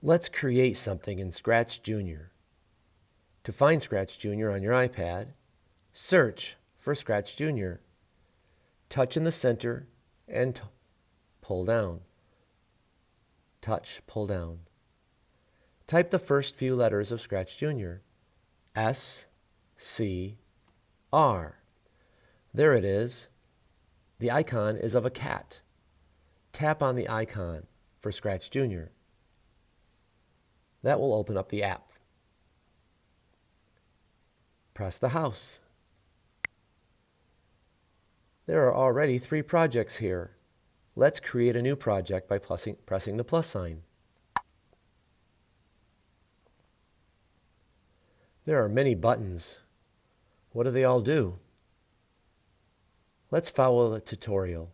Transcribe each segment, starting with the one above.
Let's create something in Scratch Junior. To find Scratch Junior on your iPad, search for Scratch Junior. Touch in the center and pull down. Touch, pull down. Type the first few letters of Scratch Junior. S, C, R. There it is. The icon is of a cat. Tap on the icon for Scratch Junior. That will open up the app. Press the house. There are already 3 projects here. Let's create a new project by pressing the plus sign. There are many buttons. What do they all do? Let's follow the tutorial.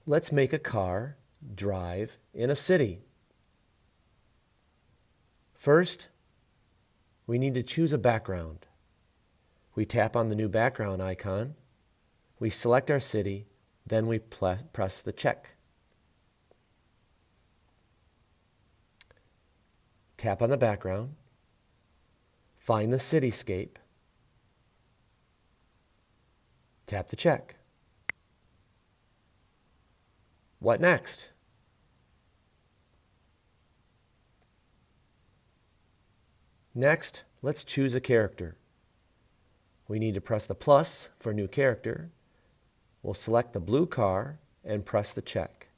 Let's make a car drive in a city. First, we need to choose a background. We tap on the new background icon. We select our city, then we press the check. Tap on the background. Find the cityscape. Tap the check. What next? Next, let's choose a character. We need to press the plus for new character. We'll select the blue car and press the check.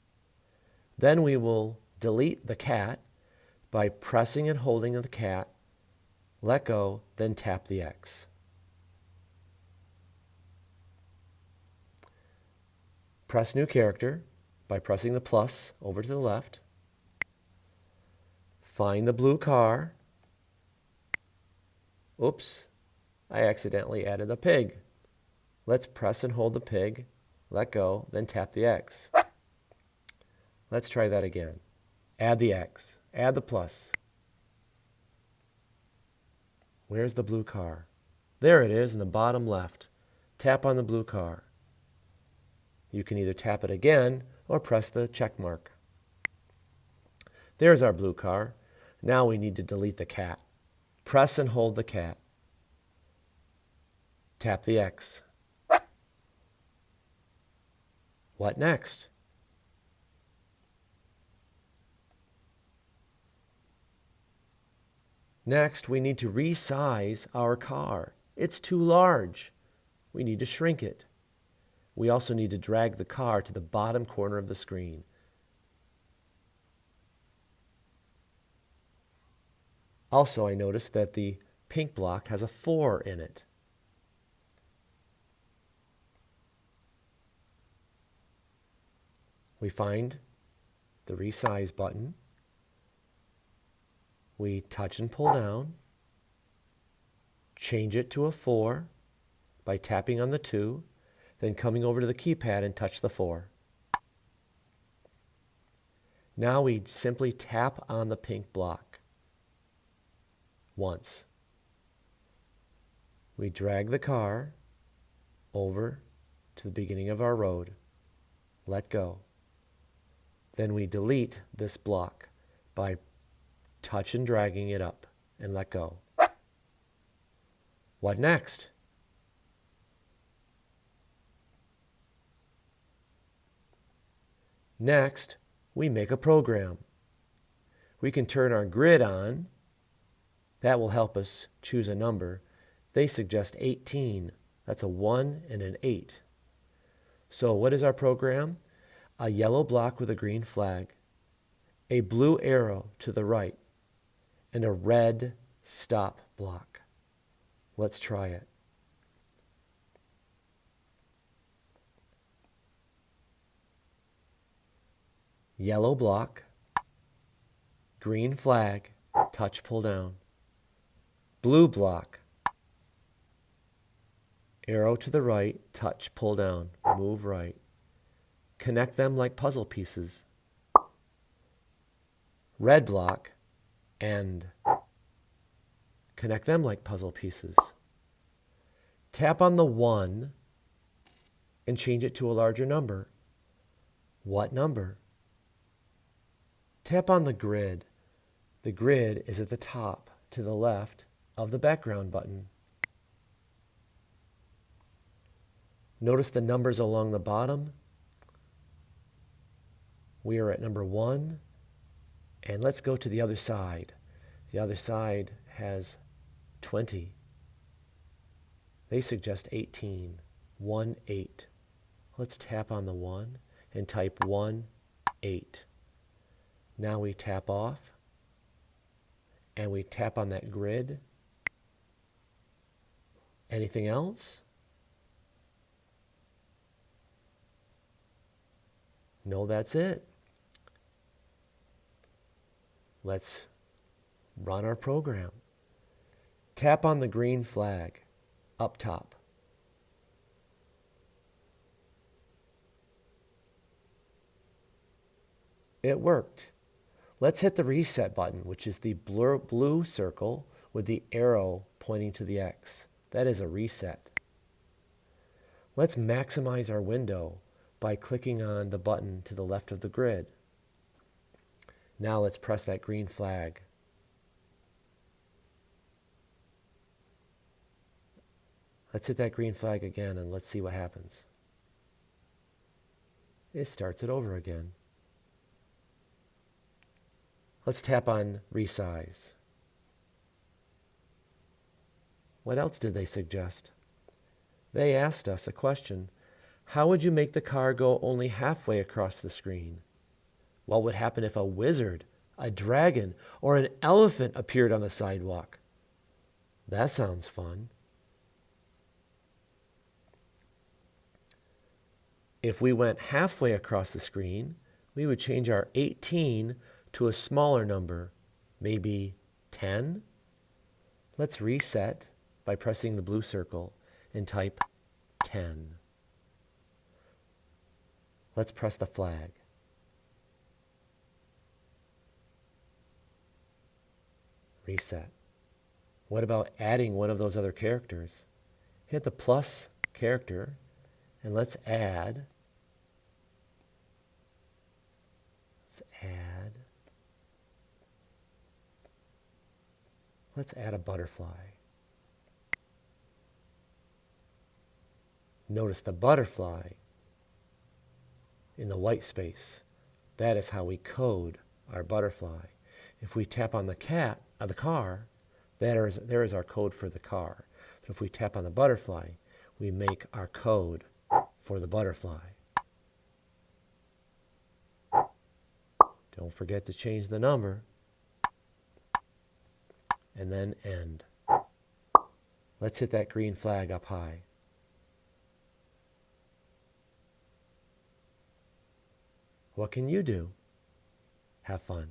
Then we will delete the cat by pressing and holding the cat, let go, then tap the X. Press new character by pressing the plus over to the left. Find the blue car. Oops, I accidentally added a pig. Let's press and hold the pig, let go, then tap the X. Let's try that again. Add the X, add the plus. Where's the blue car? There it is in the bottom left. Tap on the blue car. You can either tap it again or press the check mark. There's our blue car. Now we need to delete the cat. Press and hold the cat. Tap the X. What next? Next, we need to resize our car. It's too large. We need to shrink it. We also need to drag the car to the bottom corner of the screen. Also, I noticed that the pink block has a 4 in it. We find the resize button. We touch and pull down. Change it to a 4 by tapping on the 2, then coming over to the keypad and touch the 4. Now we simply tap on the pink block once. We drag the car over to the beginning of our road. Let go. Then we delete this block by touch and dragging it up and let go. What next? Next, we make a program. We can turn our grid on. That will help us choose a number. They suggest 18. That's a 1 and an 8. So what is our program? A yellow block with a green flag, a blue arrow to the right, and a red stop block. Let's try it. Yellow block, green flag, touch, pull down. Blue block, arrow to the right, touch, pull down, move right. Connect them like puzzle pieces. Red block, end. Connect them like puzzle pieces. Tap on the 1 and change it to a larger number. What number? Tap on the grid. The grid is at the top to the left of the background button. Notice the numbers along the bottom. We are at number 1, and let's go to the other side. The other side has 20. They suggest 18. 1, 8. Let's tap on the 1 and type 1, 8. Now we tap off, and we tap on that grid. Anything else? No, that's it. Let's run our program. Tap on the green flag up top. It worked. Let's hit the reset button, which is the blue circle with the arrow pointing to the X. That is a reset. Let's maximize our window by clicking on the button to the left of the grid. Now let's press that green flag. Let's hit that green flag again and let's see what happens. It starts it over again. Let's tap on resize. What else did they suggest? They asked us a question. How would you make the car go only halfway across the screen? What would happen if a wizard, a dragon, or an elephant appeared on the sidewalk? That sounds fun. If we went halfway across the screen, we would change our 18 to a smaller number, maybe 10. Let's reset by pressing the blue circle and type 10. Let's press the flag. Reset. What about adding one of those other characters? Hit the plus character and let's add a butterfly. Notice the butterfly in the white space. That is how we code our butterfly. If we tap on the car, there is our code for the car. But if we tap on the butterfly, we make our code for the butterfly. Don't forget to change the number. And then end. Let's hit that green flag up high. What can you do? Have fun.